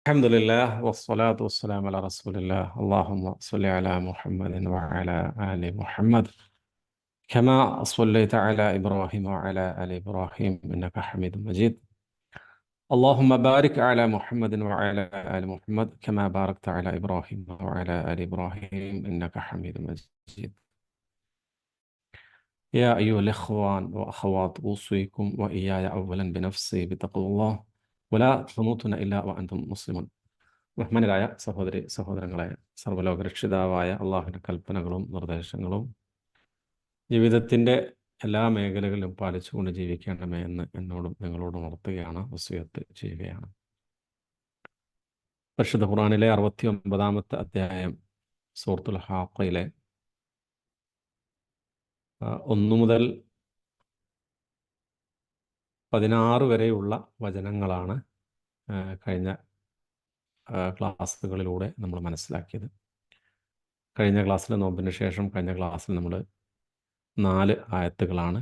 الحمد لله والصلاة والسلام على رسول الله. اللهم صل على محمد وعلى آل محمد كما صليت على إبراهيم وعلى آل إبراهيم إنك حميد مجيد. اللهم بارك على محمد وعلى آل محمد كما باركت على إبراهيم وعلى آل إبراهيم إنك حميد مجيد. يا أيها الإخوان وأخوات أوصيكم وإياي أولا بنفسي بتقوى الله ولا تموتن إلا وأنتم مسلمون. ബഹുമാനരായ സഹോദരി സഹോദരങ്ങളെ, സർവ്വലോകരക്ഷിതാവായ അള്ളാഹുവിൻ്റെ കൽപ്പനകളും നിർദ്ദേശങ്ങളും ജീവിതത്തിൻ്റെ എല്ലാ മേഖലകളിലും പാലിച്ചുകൊണ്ട് ജീവിക്കണമേ എന്ന് എന്നോടും നിങ്ങളോടും ഉണർത്തുകയാണ്, വസിയത്ത് ചെയ്യുകയാണ്. പരിശുദ്ധ ഖുർആനിലെ 69-ാമത്തെ അധ്യായം സൂറത്തുൽ ഹാഖയിലെ 1 മുതൽ 16 വരെയുള്ള വചനങ്ങളാണ് കഴിഞ്ഞ ക്ലാസ്സുകളിലൂടെ നമ്മൾ മനസ്സിലാക്കിയത്. കഴിഞ്ഞ ക്ലാസ്സിൽ നോമ്പിന് ശേഷം കഴിഞ്ഞ ക്ലാസ്സിൽ നമ്മൾ 4 ആയത്തുകളാണ്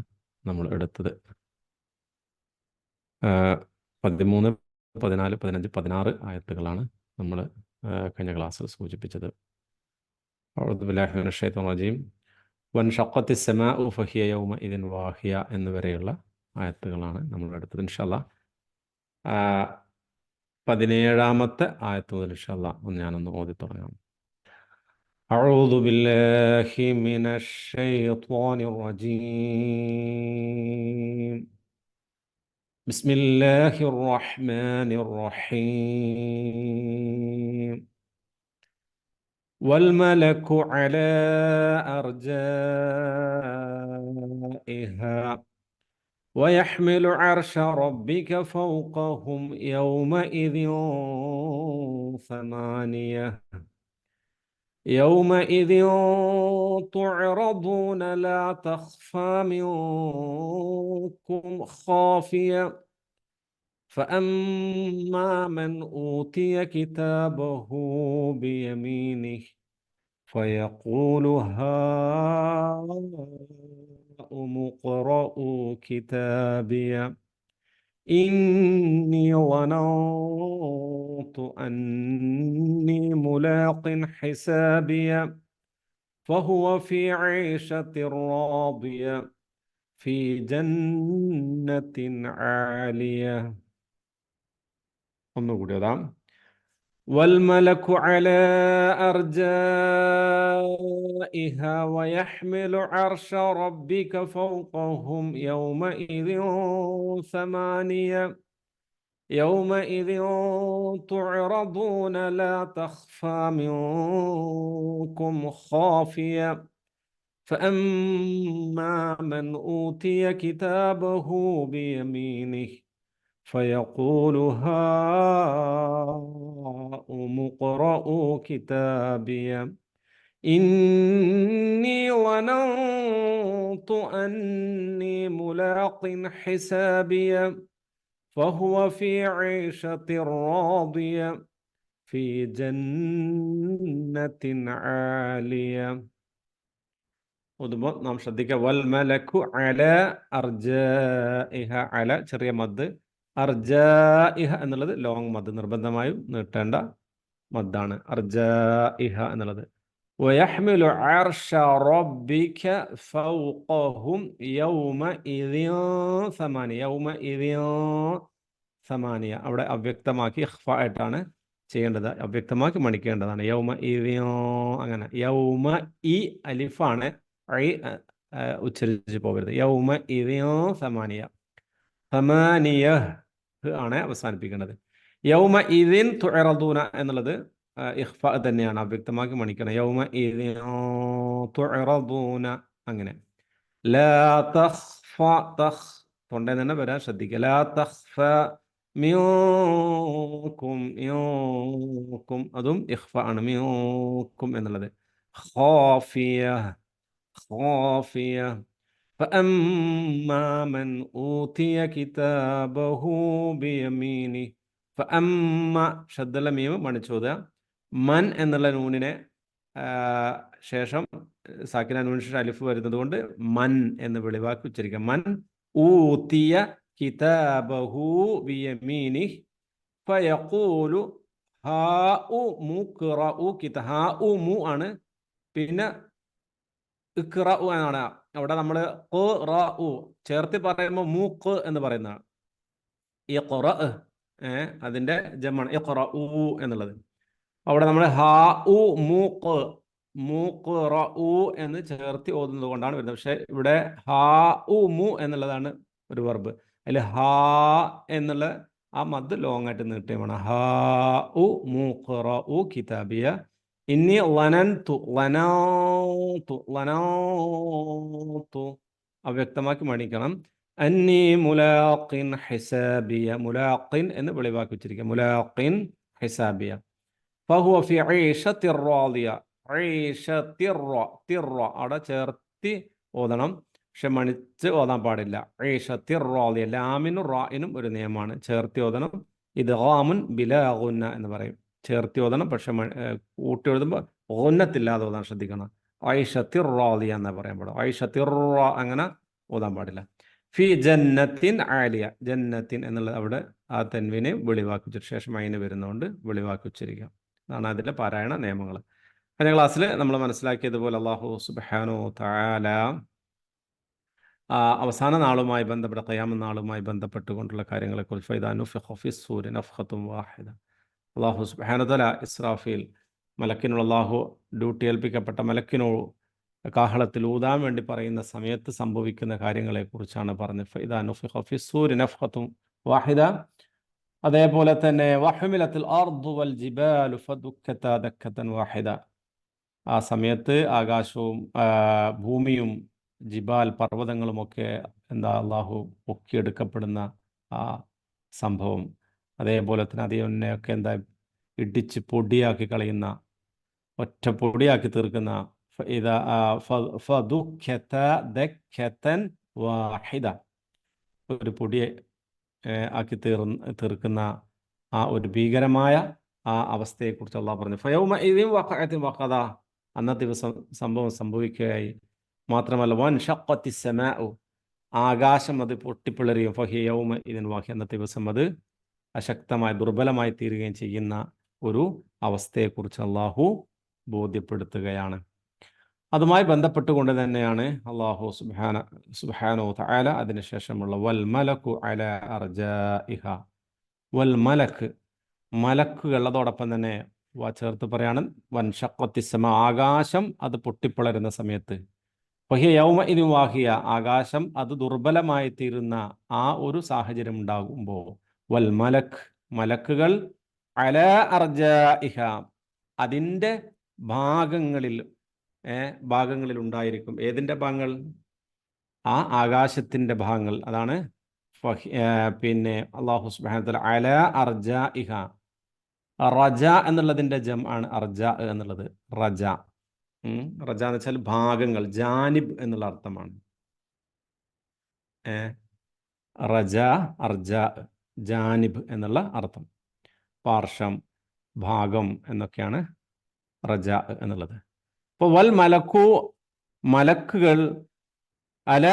നമ്മൾ എടുത്തത്. 13, 14, 15, 16 ആയത്തുകളാണ് നമ്മൾ കഴിഞ്ഞ ക്ലാസ്സിൽ സൂചിപ്പിച്ചത്. അഊദു ബില്ലാഹി മിനശ് ശൈത്വാനിർ റജീം വൻഷഖത്തി സ്സമാഉ ഫഹിയ യൗമഇദിൻ വാഹിയ എന്നുവരെയുള്ള ആയത്തുകളാണ് നമ്മൾ എടുത്തത്. ഇൻഷാ അല്ലാഹ് 17-ാമത്തെ ആയത്ത് മുതൽ ഇൻഷാ അല്ലാഹ് ഞാനൊന്ന് ഓതി തുടങ്ങാം. أعوذ بالله من الشيطان الرجيم. بسم الله الرحمن الرحيم. والملك على أرجائها ويحمل عرش ربك فوقهم يومئذ ثمانية يومئذ تعرضون لا تخفى منكم خافية فأما من أوتي كتابه بيمينه فيقول هاؤم اقرءوا كتابيه إني ظننت أني ملاق حسابيه فهو في عيشة راضية في جنة عالية. والملك على أرجائها ويحمل عرش ربك فوقهم يومئذ ثمانية يومئذ تعرضون لا تخفى منكم خافية فأما من أوتي كتابه بيمينه فيقول هاؤم اقرءوا كتابيه إني ظننت أني ملاق حسابيه فهو في عيشة راضية في جنة عالية. നാം ശ്രദ്ധിക്കുക. വൽമലക്കു അല അർജാഇഹ. അല ചെറിയ മദ്, അർജാഇഹ എന്നുള്ളത് ലോങ് മദ്, നിർബന്ധമായും നീട്ടേണ്ട മദ്ദാണ് അർജാഇഹ എന്നുള്ളത്. വയഹ്മിലു അർശ റബ്ബിക ഫൗഖഹും യൗമഇദിൻ സമാനിയ. യൗമഇദിൻ സമാനിയ അവിടെ അവ്യക്തമാക്കി ഇഖ്ഫ ആയിട്ടാണ് ചെയ്യേണ്ടത്, അവ്യക്തമാക്കി മണിക്കേണ്ടതാണ്. യൗമഇദിൻ അങ്ങനെ. യൗമ ഇ അലിഫാണ്, ഐ ഉച്ചരിച്ച് പോകരുത്. യൗമഇദിൻ സമാനിയ. സമാനിയ ആണ് അവസാനിപ്പിക്കേണ്ടത്. യൗമഇദിൻ തുഅറദൂന എന്നുള്ളത് ഇഖ്ഫ തന്നെയാണ്, അവ്യക്തമാക്കി മണിക്കണം. യൗമഇദിൻ തുഅറദൂന അങ്ങനെ. ലാ തഖ്ഫ, തഖ് തൊണ്ടയിൽ തന്നെ വരാൻ ശ്രദ്ധിക്കുക. ലാ തഖ്ഫ മിൻകും, മിൻകും അതും ഇഖ്ഫ ആണ്. മിൻകും എന്നുള്ളത് ഖാഫിയ, ഖാഫിയ. فأما من أوتي كتابه بيمينه. فأما ഷദ്ദുള്ള മീം മണിച്ചോദ. മൻ എന്നുള്ള നൂനിനെ ശേഷം സാക്കിന നൂനിന് ശേഷം അലിഫ് വരുന്നത് കൊണ്ട് മൻ എന്ന് വെളിവാക്കി ഉച്ചരിക്കാം. മൻ ഊതിയ കിതാബഹു ബിയമീനിഹി ഫയഖൂലു ഹാ ഉ മു ഖിറ ഉ കിത ഹാ ഉ മു ആണ്. പിന്നെ ഇഖ്റ ഉ എന്നാണ്. അവിടെ നമ്മൾ ഖ് ചേർത്ത് പറയുമ്പോൾ മൂക്ക് എന്ന് പറയുന്നതാണ്. ഇഖ്റ അതിന്റെ ജമാണ് ഇഖ്റ ഉ എന്നുള്ളത്. അവിടെ നമ്മൾ ഹാ ഉ മൂക്ക് എന്ന് ചേർത്തി ഓതുന്നത് കൊണ്ടാണ് വരുന്നത്. പക്ഷെ ഇവിടെ ഹാ ഉ മു എന്നുള്ളതാണ് ഒരു വെർബ്. അതിൽ ഹാ എന്നുള്ള ആ മദ് ലോങ് ആയിട്ട് നീട്ടുകയാണ്. ഹാ ഉ മൂഖറഉ കിതാബിയ ഇന്നി ലനന്തു അവ്യക്തമാക്കി മണിക്കണം. അന്നി മുലാഖിൻ ഹിസാബിയ മുലാഖിൻ എന്ന് വെളിവാക്കി വെച്ചിരിക്കുക. മുലാഖിൻ ഹിസാബിയ ഫഹുവ ഫി ഈശത്തിർ റാദിയ അവിടെ ചേർത്തി ഓതണം. പക്ഷെ മണിച്ച് ഓതാൻ പാടില്ല. ഈശത്തിർ റാദിയ ലാമിനും റായിനും ഒരു നിയമമാണ്. ചേർത്തി ഓതണം. ഇദ്ഗാമുൻ ബിലാ ഗുന്ന എന്ന് പറയും. ചേർത്തി ഓതണം. പക്ഷെ കൂട്ടി എഴുതുമ്പോൾ ഗുന്നത്തില്ലാതെ ഓതാൻ ശ്രദ്ധിക്കണം. ഐഷത്തിർ റാദിയ എന്ന് പറയാൻ പാടും. ഐഷത്തിർ അങ്ങനെ ഓതാൻ പാടില്ല. ഫി ജന്നത്തിൻ ആലിയ ജന്നത്തിൻ എന്നുള്ളത് അവിടെ ആ തെൻവിനെ വെളിവാക്കി വെച്ചിട്ട് ശേഷം അതിന് വരുന്നതുകൊണ്ട് വെളിവാക്കി വെച്ചിരിക്കുക. അതാണ് അതിലെ പാരായണ നിയമങ്ങൾ. കഴിഞ്ഞ ക്ലാസ്സിൽ നമ്മൾ മനസ്സിലാക്കിയതുപോലെ അല്ലാഹു സുബ്ഹാനഹു തആല അവസാന നാളുമായി ബന്ധപ്പെട്ട ഖിയാമത്ത് നാളുമായി ബന്ധപ്പെട്ടുകൊണ്ടുള്ള കാര്യങ്ങളെക്കുറിച്ച് ഫൈദാ നുഫിഖ ഫിസ്സൂരി നഫ്ഖത്തുൻ വാഹിദ അല്ലാഹു സുബ്ഹാനഹു തആല ഇസ്രാഫീൽ മലക്കിനോട് അല്ലാഹു ഡ്യൂട്ടി ഏൽപ്പിക്കപ്പെട്ട മലക്കിനോട് കാഹളത്തിൽ ഊതാൻ വേണ്ടി പറയുന്ന സമയത്ത് സംഭവിക്കുന്ന കാര്യങ്ങളെക്കുറിച്ചാണ് പറഞ്ഞത്. ഫൈദാ നുഫിഖ ഫിസ്സൂരി നഫ്ഖത്തുൻ വാഹിദ. അതേപോലെ തന്നെ വഹുമിലത്തിൽ അർദു വൽ ജിബാലു ഫദുക്കത ദക്കതൻ വാഹിദ. ആ സമയത്ത് ആകാശവും ഭൂമിയും ജിബാൽ പർവ്വതങ്ങളുമൊക്കെ അള്ളാഹു പൊക്കിയെടുക്കപ്പെടുന്ന ആ സംഭവം. അതേപോലെ തന്നെ അതിനെയൊക്കെ ഇടിച്ച് പൊടിയാക്കി കളയുന്ന, ഒറ്റ പൊടിയാക്കി തീർക്കുന്ന ഫദുക്കത ദക്കതൻ വാഹിദ ഒരു പൊടിയെ ആക്കി തീർക്കുന്ന ആ ഒരു ഭീകരമായ ആ അവസ്ഥയെക്കുറിച്ച് അള്ളാഹ് പറഞ്ഞു. ഫയൗമ ഇദിൻ വഖഅത്തിൻ വഖദ അന്നത്തെ ദിവസം സംഭവം സംഭവിക്കുകയായി. മാത്രമല്ല വൻ ഷഖത്തി സമാഉ ആകാശം അത് പൊട്ടിപ്പിളരുകയും ഫഹിയ യൗമ ഇദിൻ വാഹിയ അന്നത്തെ ദിവസം അത് അശക്തമായി ദുർബലമായി തീരുകയും ചെയ്യുന്ന ഒരു അവസ്ഥയെക്കുറിച്ച് അള്ളാഹു ബോധ്യപ്പെടുത്തുകയാണ്. അതുമായി ബന്ധപ്പെട്ടുകൊണ്ട് തന്നെയാണ് അല്ലാഹു സുബ്ഹാനഹു തആല അതിനുശേഷമുള്ള വൽ മലക്കു അലാ അർജാഇഹ വൽ മലക്ക് മലക്കുകൾ അതോടൊപ്പം തന്നെ ചേർത്ത് പറയാണ് വൻഷഖത്തി സമ ആകാശം അത് പൊട്ടിപ്പിളരുന്ന സമയത്ത് ഫഹിയ യൗമ ഇദിൻ വാഹിയ ആകാശം അത് ദുർബലമായി തീരുന്ന ആ ഒരു സാഹചര്യം ഉണ്ടാകുമ്പോൾ വൽ മലക്കുകൾ അലാ അർജാഇഹ അതിൻ്റെ ഭാഗങ്ങളിൽ ഉണ്ടായിരിക്കും. ഏതിൻ്റെ ഭാഗങ്ങൾ? ആ ആകാശത്തിൻ്റെ ഭാഗങ്ങൾ. അതാണ് പിന്നെ അല്ലാഹു സുബ്ഹാനഹു വ തആല അലാ അർജാഇഹ റജ എന്നുള്ളതിൻ്റെ ജം ആണ് അർജ എന്നുള്ളത്. റജ റജ എന്ന് വെച്ചാൽ ഭാഗങ്ങൾ, ജാനിബ് എന്നുള്ള അർത്ഥമാണ്. റജ അർജ ജാനിബ് എന്നുള്ള അർത്ഥം. പാർശ്വം, ഭാഗം എന്നൊക്കെയാണ് റജ എന്നുള്ളത്. അപ്പോൾ വൽ മലക്കുകൾ അല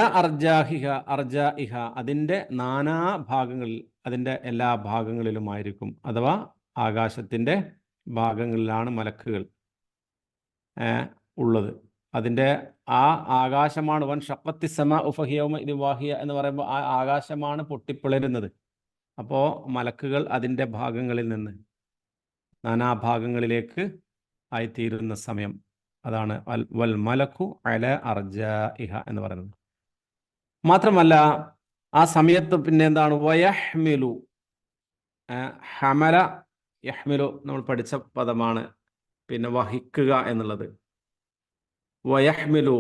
അർജാഇഹ അതിൻ്റെ നാനാഭാഗങ്ങളിൽ, അതിൻ്റെ എല്ലാ ഭാഗങ്ങളിലുമായിരിക്കും. അഥവാ ആകാശത്തിൻ്റെ ഭാഗങ്ങളിലാണ് മലക്കുകൾ ഉള്ളത്. അതിൻ്റെ ആ ആകാശമാണ് വൻ ഷഖത്തി സമാഉ ഫഹിയ യൗമ ഇദിൻ വാഹിയ എന്ന് പറയുമ്പോൾ ആ ആകാശമാണ് പൊട്ടിപ്പിളരുന്നത്. അപ്പോൾ മലക്കുകൾ അതിൻ്റെ ഭാഗങ്ങളിൽ നിന്ന് നാനാഭാഗങ്ങളിലേക്ക് ആയിത്തീരുന്ന സമയം അതാണ് വൽ മലക്കു അല അർജാഇഹ എന്ന് പറയുന്നത്. മാത്രമല്ല ആ സമയത്ത് പിന്നെ എന്താണ് വയഹ്മിലു ഹമല യഹ്മിലു നമ്മൾ പഠിച്ച പദമാണ്. പിന്നെ വഹിക്കുക എന്നുള്ളത് വയഹ്മിലു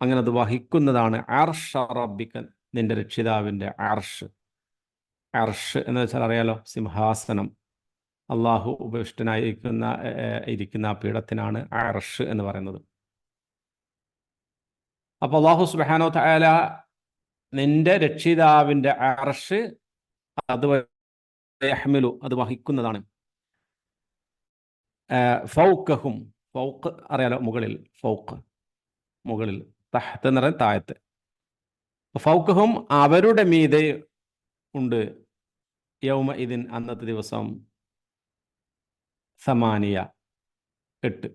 അങ്ങനെ അത് വഹിക്കുന്നതാണ്. അർഷ റബ്ബിക നിന്റെ രക്ഷിതാവിൻ്റെ അർഷ് എന്ന് വെച്ചാൽ അറിയാലോ, സിംഹാസനം. അള്ളാഹു ഇരിക്കുന്ന പീഠത്തിനാണ് അർഷ് എന്ന് പറയുന്നത്. അപ്പോൾ അള്ളാഹു സുബ്ഹാനഹു തആല നിന്റെ രക്ഷിതാവിൻ്റെ അർഷ് അത് യഹ്മിലു അത് വഹിക്കുന്നതാണ്. ഫൗഖഹും ഫൗഖ് അറിയാലോ, മുകളിൽ തഹ്ത് എന്ന് പറയുന്നത് താഴത്ത്. ഫൗഖഹും അവരുടെ മീതെ ഉണ്ട് യൗമ ഇദിൻ അന്നത്തെ ദിവസം സമാനിയ 8.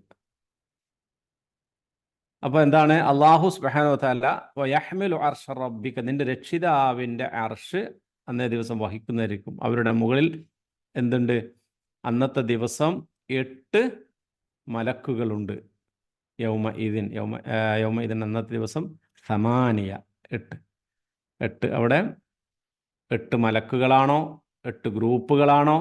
അപ്പോൾ എന്താണ്? അല്ലാഹു സുബ്ഹാനഹു വ തആല വയഹ്മിലു അർശ റബ്ബിക, നിന്റെ രക്ഷിതാവിൻ്റെ അർശ് അന്നേ ദിവസം വഹിക്കുന്നതായിരിക്കും. അവരുടെ മുകളിൽ എന്തുണ്ട്? അന്നത്തെ ദിവസം 8 മലക്കുകളുണ്ട്. യൗമ ഇതിൻ അന്നത്തെ ദിവസം സമാനിയ 8. അവിടെ 8 മലക്കുകളാണോ 8 ഗ്രൂപ്പുകളാണോ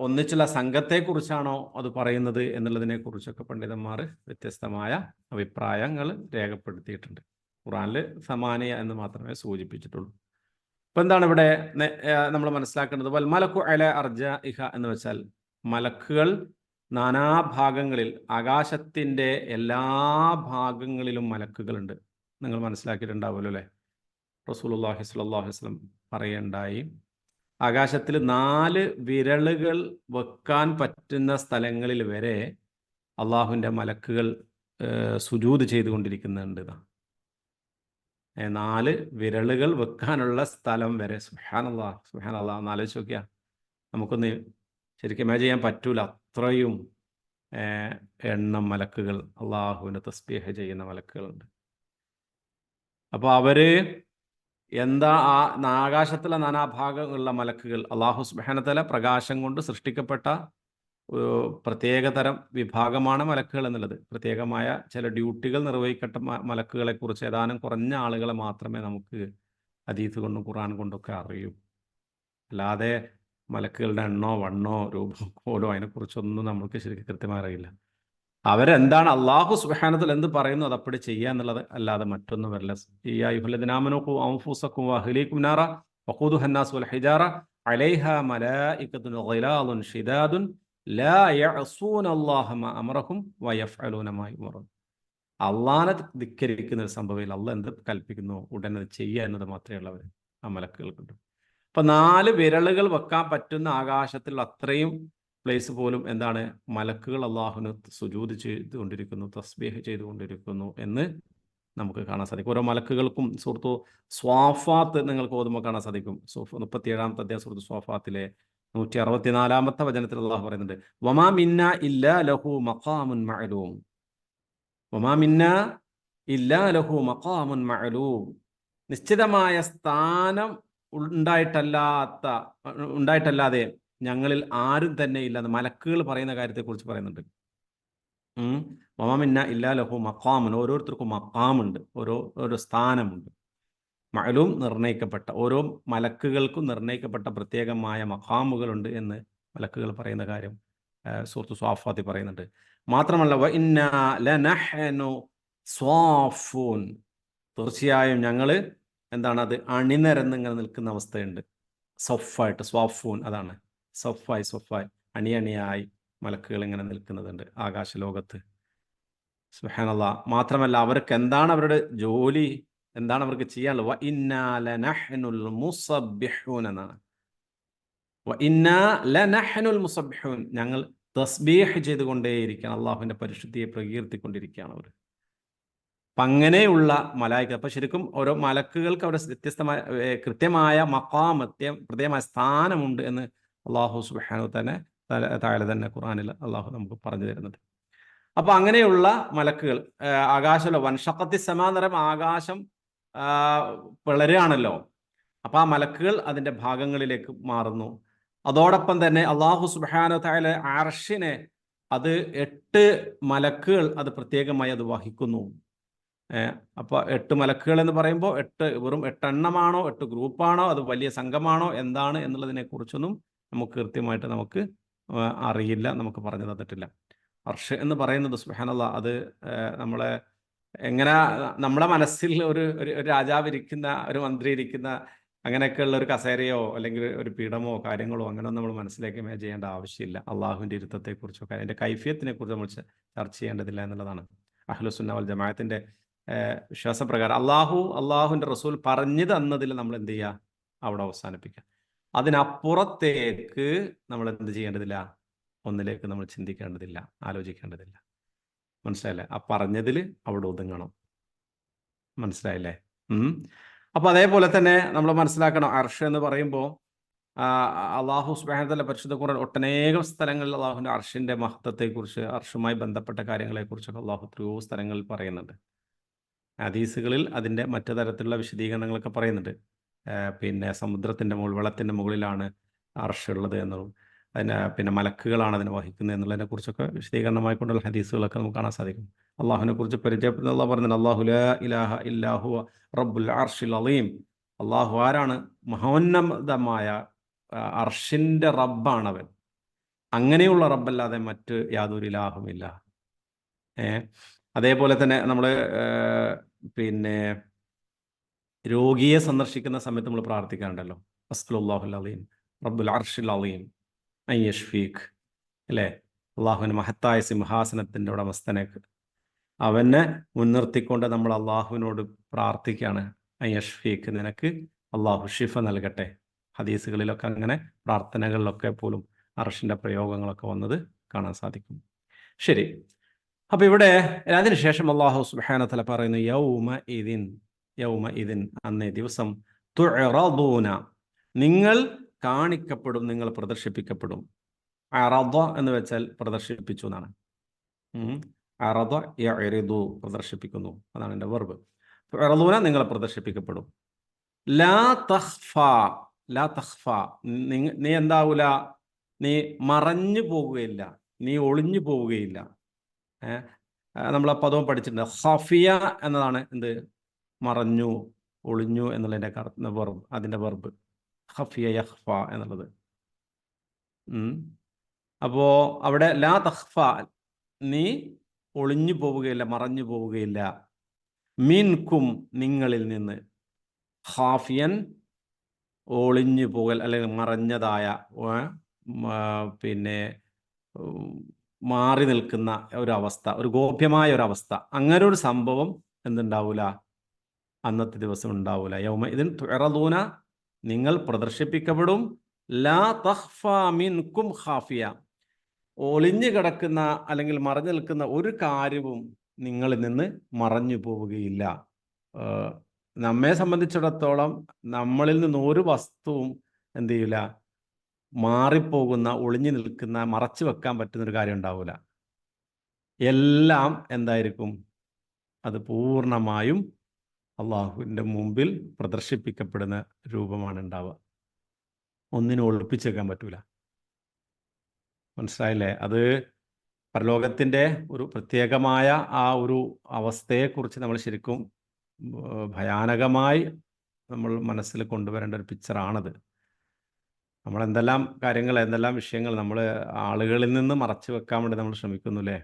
ഒന്നിച്ചുള്ള സംഘത്തെക്കുറിച്ചാണോ അത് പറയുന്നത് എന്നുള്ളതിനെക്കുറിച്ചൊക്കെ പണ്ഡിതന്മാർ വ്യത്യസ്തമായ അഭിപ്രായങ്ങൾ രേഖപ്പെടുത്തിയിട്ടുണ്ട്. ഖുർആനിൽ സമാനിയ എന്ന് മാത്രമേ സൂചിപ്പിച്ചിട്ടുള്ളൂ. ഇപ്പം എന്താണ് ഇവിടെ നമ്മൾ മനസ്സിലാക്കേണ്ടത്? വൽ മലക്കു അല അർജഇഹ എന്ന് വെച്ചാൽ മലക്കുകൾ നാനാഭാഗങ്ങളിൽ, ആകാശത്തിൻ്റെ എല്ലാ ഭാഗങ്ങളിലും മലക്കുകളുണ്ട്. നിങ്ങൾ മനസ്സിലാക്കിയിട്ടുണ്ടാവുമല്ലോ അല്ലേ? റസൂലുള്ളാഹി സ്വല്ലല്ലാഹു അലൈഹി വസല്ലം പറയുകയുണ്ടായി, ആകാശത്തിൽ 4 വിരലുകൾ വെക്കാൻ പറ്റുന്ന സ്ഥലങ്ങളിൽ വരെ അള്ളാഹുവിൻ്റെ മലക്കുകൾ സുജൂദ് ചെയ്തുകൊണ്ടിരിക്കുന്നുണ്ട്. 4 വിരലുകൾ വെക്കാനുള്ള സ്ഥലം വരെ. സുബ്ഹാനല്ലാഹ്, സുബ്ഹാനല്ലാഹ്. ഒന്ന് ആലോചിച്ച് നോക്കിയാൽ നമുക്കൊന്ന് ശരിക്കും ഇമാജിൻ ചെയ്യാൻ പറ്റൂല. അത്രയും എണ്ണം മലക്കുകൾ, അള്ളാഹുവിൻ്റെ തസ്ബീഹ് ചെയ്യുന്ന മലക്കുകളുണ്ട്. അപ്പോൾ അവർ എന്താ ആകാശത്തിലെ നാനാഭാഗങ്ങളുള്ള മലക്കുകൾ, അള്ളാഹു സുബ്ഹാനഹു വ തആല പ്രകാശം കൊണ്ട് സൃഷ്ടിക്കപ്പെട്ട പ്രത്യേകതരം വിഭാഗമാണ് മലക്കുകൾ എന്നുള്ളത്. പ്രത്യേകമായ ചില ഡ്യൂട്ടികൾ നിർവഹിക്കട്ട മലക്കുകളെക്കുറിച്ച് ഏതാനും കുറഞ്ഞ ആളുകളെ മാത്രമേ നമുക്ക് ഹദീസ് കൊണ്ടും ഖുർആൻ കൊണ്ടൊക്കെ അറിയൂ. അല്ലാതെ മലക്കുകളുടെ എണ്ണോ വണ്ണോ രൂപമോ കോലോ അതിനെക്കുറിച്ചൊന്നും നമുക്ക് ശരിക്കും കൃത്യമായി അറിയില്ല. അവരെന്താണ് അള്ളാഹു സുബ്ഹാനഹു വ തആല എന്ത് പറയുന്നു അത് അപ്പടി ചെയ്യുക എന്നുള്ളത് അല്ലാതെ മറ്റൊന്നും വരില്ല. യാ അയ്യുഹല്ലദീന ആമനൂ ഖൂ അൻഫുസക്കും വഅഹ്ലീകും നാറ വഖൂദുഹ അന്നാസു വൽ ഹിജാറ അലൈഹാ മലായികത്തുൻ ഗിലാദുൻ ശിദാദുൻ ലാ യഅസൂന അല്ലാഹ മാ അമറഹും വയഫ്അലൂന മാ യുമറൂൻ. അള്ളാഹനെ ധിക്കരിക്കുന്ന ഒരു സംഭവമില്ല. അള്ളാഹ് എന്ത് കൽപ്പിക്കുന്നു ഉടനെ ചെയ്യുക എന്നത് മാത്രമേ ഉള്ളവർ ആ മലക്കുകൾക്കുണ്ട്. അപ്പം 4 വിരലുകൾ വെക്കാൻ പറ്റുന്ന ആകാശത്തിൽ അത്രയും പ്ലേസ് പോലും എന്താണ്? മലക്കുകൾ അള്ളാഹുവിന് സുജൂദ് ചെയ്തുകൊണ്ടിരിക്കുന്നു, തസ്ബീഹ് ചെയ്തുകൊണ്ടിരിക്കുന്നു എന്ന് നമുക്ക് കാണാൻ സാധിക്കും. ഓരോ മലക്കുകൾക്കും സൂറത്തു സ്വാഫാത്ത് നിങ്ങൾക്ക് ഓതുമ്പോൾ കാണാൻ സാധിക്കും. 37-ാമത്തെ അധ്യായം സൂറത്തു സ്വാഫാത്തിലെ 164-ാമത്തെ വചനത്തിൽ അള്ളാഹു പറയുന്നുണ്ട്, വമാ മിന്ന ഇല്ലാ ലഹു മഖാമുൻ മഅലൂം. വമാ മിന്ന ഇല്ലാ ലഹു മഖാമുൻ മഅലൂം. നിശ്ചിതമായ സ്ഥാനം ഉണ്ടായിട്ടല്ലാതെ ഞങ്ങളിൽ ആരും തന്നെ ഇല്ലെന്ന് മലക്കുകൾ പറയുന്ന കാര്യത്തെക്കുറിച്ച് പറയുന്നുണ്ട്. വമാ മിന്ന ഇല്ലാ ലഹു മഖാമുൻ. ഓരോരുത്തർക്കും മഖാമുണ്ട്, ഓരോ സ്ഥാനമുണ്ട്. മഅലൂം, നിർണയിക്കപ്പെട്ട. ഓരോ മലക്കുകൾക്കും നിർണയിക്കപ്പെട്ട പ്രത്യേകമായ മഖാമുകളുണ്ട് എന്ന് മലക്കുകൾ പറയുന്ന കാര്യം സൂറത്തു സ്വാഫാത്തിൽ പറയുന്നുണ്ട്. മാത്രമല്ല വ ഇന്നാ ലനഹ്നു സ്വാഫൂൻ. തീർച്ചയായും ഞങ്ങൾ എന്താണ്? അത് അണിനിരന്ന് ഇങ്ങനെ നിൽക്കുന്ന അവസ്ഥയുണ്ട്. സൊഫായിട്ട്, സ്വാഫൂൻ അതാണ്. സൊഫായി അണിയണിയായി മലക്കുകൾ ഇങ്ങനെ നിൽക്കുന്നതുണ്ട് ആകാശലോകത്ത്. സുബ്ഹാനല്ലാഹ്. മാത്രമല്ല അവർക്ക് എന്താണ് അവരുടെ ജോലി, എന്താണ് അവർക്ക് ചെയ്യാനുള്ളത്? വ ഇന്നാ ലനഹ്നുൽ മുസബ്ബിഹൂൻ എന്നാണ്. വ ഇന്നാ ലനഹ്നുൽ മുസബ്ബിഹൂൻ. ഞങ്ങൾ തസ്ബീഹ് ചെയ്തുകൊണ്ടേയിരിക്കുകയാണ്, അള്ളാഹുവിൻ്റെ പരിശുദ്ധിയെ പ്രകീർത്തിക്കൊണ്ടിരിക്കുകയാണ് അവർ. അപ്പം അങ്ങനെയുള്ള മലായിക. അപ്പം ശരിക്കും ഓരോ മലക്കുകൾക്ക് അവിടെ വ്യത്യസ്തമായ കൃത്യമായ മഖാം, പ്രത്യേകമായ സ്ഥാനമുണ്ട് എന്ന് അള്ളാഹു സുബ്ഹാനഹു തആല തന്നെ ഖുർആനിൽ അള്ളാഹു നമുക്ക് പറഞ്ഞു തരുന്നുണ്ട്. അപ്പം അങ്ങനെയുള്ള മലക്കുകൾ ആകാശമല്ലോ വൻഷഖത്തി സമാ എന്ന് പറയുമ്പോൾ ആകാശം പിളരുകയാണല്ലോ. അപ്പം ആ മലക്കുകൾ അതിൻ്റെ ഭാഗങ്ങളിലേക്ക് മാറുന്നു. അതോടൊപ്പം തന്നെ അള്ളാഹു സുബ്ഹാനഹു തആല അർശിനെ അത് 8 മലക്കുകൾ അത് പ്രത്യേകമായി അത് വഹിക്കുന്നു. അപ്പോൾ 8 മലക്കുകൾ എന്ന് പറയുമ്പോൾ വെറും 8 എണ്ണമാണോ 8 ഗ്രൂപ്പാണോ അത് വലിയ സംഘമാണോ എന്താണ് എന്നുള്ളതിനെക്കുറിച്ചൊന്നും നമുക്ക് കൃത്യമായിട്ട് നമുക്ക് അറിയില്ല, നമുക്ക് പറഞ്ഞു തന്നിട്ടില്ല. അർശ് എന്ന് പറയുന്നത് സുബ്ഹാനല്ലാഹ് അത് നമ്മളെ എങ്ങനെ നമ്മളെ മനസ്സിൽ ഒരു രാജാവ് ഇരിക്കുന്ന, ഒരു മന്ത്രി ഇരിക്കുന്ന അങ്ങനെയൊക്കെയുള്ള ഒരു കസേരയോ അല്ലെങ്കിൽ ഒരു പീഠമോ കാര്യങ്ങളോ അങ്ങനെയൊന്നും നമ്മൾ മനസ്സിലേക്ക് ഇമേജ് ചെയ്യേണ്ട ആവശ്യമില്ല. അള്ളാഹുവിൻ്റെ ഇരുത്തത്തെക്കുറിച്ചൊക്കെ അതിൻ്റെ കൈഫിയത്തിനെ കുറിച്ച് നമ്മൾ ചർച്ച ചെയ്യേണ്ടതില്ല എന്നുള്ളതാണ് അഹ്ലുസുന്ന വൽ ജമാഅത്തിന്റെ വിശ്വാസപ്രകാരം. അള്ളാഹുവിൻ്റെ റസൂൽ പറഞ്ഞു തന്നതിൽ നമ്മൾ എന്ത് ചെയ്യുക? അവിടെ അവസാനിപ്പിക്കുക. അതിനപ്പുറത്തേക്ക് നമ്മൾ എന്ത് ചെയ്യേണ്ടതില്ല? ഒന്നിലേക്ക് നമ്മൾ ചിന്തിക്കേണ്ടതില്ല, ആലോചിക്കേണ്ടതില്ല. മനസ്സിലായില്ലേ? ആ പറഞ്ഞതിൽ അവിടെ ഒതുങ്ങണം. മനസ്സിലായില്ലേ? അപ്പോൾ അതേപോലെ തന്നെ നമ്മൾ മനസ്സിലാക്കണം, അർഷ് എന്ന് പറയുമ്പോൾ അള്ളാഹു സുബ്ഹാനഹു വ തആല പരിശുദ്ധ ഖുർആൻ ഒട്ടനേകം സ്ഥലങ്ങളിൽ അള്ളാഹുവിൻ്റെ അർഷിൻ്റെ മഹത്വത്തെക്കുറിച്ച്, അർഷുമായി ബന്ധപ്പെട്ട കാര്യങ്ങളെക്കുറിച്ചൊക്കെ അള്ളാഹു എത്രയോ സ്ഥലങ്ങളിൽ പറയുന്നുണ്ട്. ഹദീസുകളിൽ അതിൻ്റെ മറ്റു തരത്തിലുള്ള വിശദീകരണങ്ങളൊക്കെ പറയുന്നുണ്ട്. പിന്നെ സമുദ്രത്തിൻ്റെ മുകൾ, വെള്ളത്തിൻ്റെ മുകളിലാണ് അർഷുള്ളത് എന്നും പിന്നെ മലക്കുകളാണ് അതിനെ വഹിക്കുന്നത് എന്നുള്ളതിനെ കുറിച്ചൊക്കെ വിശദീകരണമായിക്കൊണ്ടുള്ള ഹദീസുകളൊക്കെ നമുക്ക് കാണാൻ സാധിക്കും. അള്ളാഹുവിനെ കുറിച്ച് പരിചയപ്പെടുന്ന അള്ളാഹ് പറഞ്ഞിട്ടുണ്ട്, അല്ലാഹു ലാ ഇലാഹ ഇല്ലാഹു റബ്ബുൽ അർഷിൽ അളീം. അള്ളാഹു ആരാണ്? മഹോന്നതമായ അർഷിൻ്റെ റബ്ബാണവൻ. അങ്ങനെയുള്ള റബ്ബല്ലാതെ മറ്റ് യാതൊരു ഇലാഹുമില്ല. അതേപോലെ തന്നെ നമ്മൾ പിന്നെ രോഗിയെ സന്ദർശിക്കുന്ന സമയത്ത് നമ്മൾ പ്രാർത്ഥിക്കാറുണ്ടല്ലോ, അസ്അലുല്ലാഹുൽ അളീം റബ്ബുൽ അർഷിൽ അളീം അൻ യശ്ഫീഖ്, അല്ലേ? അള്ളാഹുവിൻ്റെ മഹത്തായ സിംഹാസനത്തിൻ്റെ ഉടമസ്ഥനേക്ക് അവനെ മുൻനിർത്തിക്കൊണ്ട് നമ്മൾ അള്ളാഹുവിനോട് പ്രാർത്ഥിക്കുകയാണ്, അൻ യശ്ഫീഖ്, നിനക്ക് അള്ളാഹു ഷിഫ നൽകട്ടെ. ഹദീസുകളിലൊക്കെ അങ്ങനെ പ്രാർത്ഥനകളിലൊക്കെ പോലും അർഷിൻ്റെ പ്രയോഗങ്ങളൊക്കെ വന്നത് കാണാൻ സാധിക്കും. ശരി, അപ്പോൾ ഇവിടെ അതിനുശേഷം അള്ളാഹു സുബ്ഹാനഹു വ തആല പറയുന്നു, യൗമ ഇദിൻ അന്നേ ദിവസം, തുഅറദൂന, നിങ്ങൾ കാണിക്കപ്പെടും, നിങ്ങൾ പ്രദർശിപ്പിക്കപ്പെടും. അറദ എന്ന് വെച്ചാൽ പ്രദർശിപ്പിച്ചു എന്നാണ്. അറദ യഅരിദു, പ്രദർശിപ്പിക്കുന്നു, അതാണ് എൻ്റെ വെർബ്. തുഅറദൂന, നിങ്ങൾ പ്രദർശിപ്പിക്കപ്പെടും. ലാ തഖ്ഫ, നീ എന്താവൂല, നീ മറഞ്ഞു പോവുകയില്ല, നീ ഒളിഞ്ഞു പോവുകയില്ല. നമ്മൾ ആ പദവും പഠിച്ചിട്ടുണ്ട്. ഖഫിയ എന്നതാണ് എന്ത്? മറഞ്ഞു, ഒളിഞ്ഞു എന്നുള്ളതിൻ്റെ വെർബ്, അതിൻ്റെ വെർബ് ഖഫിയ യഖ്ഫ എന്നുള്ളത്. അപ്പോൾ അവിടെ ലാ തഖ്ഫ, നീ ഒളിഞ്ഞു പോവുകയില്ല, മറഞ്ഞു പോവുകയില്ല. മിൻകും, നിങ്ങളിൽ നിന്ന്. ഖാഫിയൻ, ഒളിഞ്ഞു പോകൽ അല്ലെങ്കിൽ മറഞ്ഞതായ, പിന്നെ മാറി നിൽക്കുന്ന ഒരവസ്ഥ, ഒരു ഗോപ്യമായ ഒരവസ്ഥ, അങ്ങനെ ഒരു സംഭവം എന്തുണ്ടാവൂല, അന്നത്തെ ദിവസം ഉണ്ടാവൂല. യൗമ ഇദിൻ തുഅറദൂന, നിങ്ങൾ പ്രദർശിപ്പിക്കപ്പെടും. ലാ തഖ്ഫ മിൻകും ഖാഫിയ, ഒളിഞ്ഞു കിടക്കുന്ന അല്ലെങ്കിൽ മറഞ്ഞു നിൽക്കുന്ന ഒരു കാര്യവും നിങ്ങളിൽ നിന്ന് മറഞ്ഞു പോവുകയില്ല. നമ്മെ സംബന്ധിച്ചിടത്തോളം നമ്മളിൽ നിന്ന് ഒരു വസ്തുവും എന്ത് ചെയ്യില്ല, മാറിപ്പോകുന്ന, ഒളിഞ്ഞു നിൽക്കുന്ന, മറച്ചു വെക്കാൻ പറ്റുന്നൊരു കാര്യം ഉണ്ടാവില്ല. എല്ലാം എന്തായിരിക്കും? അത് പൂർണ്ണമായും അള്ളാഹുവിൻ്റെ മുമ്പിൽ പ്രദർശിപ്പിക്കപ്പെടുന്ന രൂപമാണ് ഉണ്ടാവുക. ഒന്നിനും ഒളിപ്പിച്ചു വെക്കാൻ പറ്റൂല. മനസ്സിലായില്ലേ? അത് പരലോകത്തിൻ്റെ ഒരു പ്രത്യേകമായ ആ ഒരു അവസ്ഥയെക്കുറിച്ച് നമ്മൾ ശരിക്കും ഭയാനകമായി നമ്മൾ മനസ്സിൽ കൊണ്ടുവരേണ്ട ഒരു പിക്ചറാണത്. നമ്മൾ എന്തെല്ലാം കാര്യങ്ങൾ, എന്തെല്ലാം വിഷയങ്ങൾ നമ്മൾ ആളുകളിൽ നിന്ന് മറച്ചു വെക്കാൻ വേണ്ടി നമ്മൾ ശ്രമിക്കുന്നു, അല്ലേ?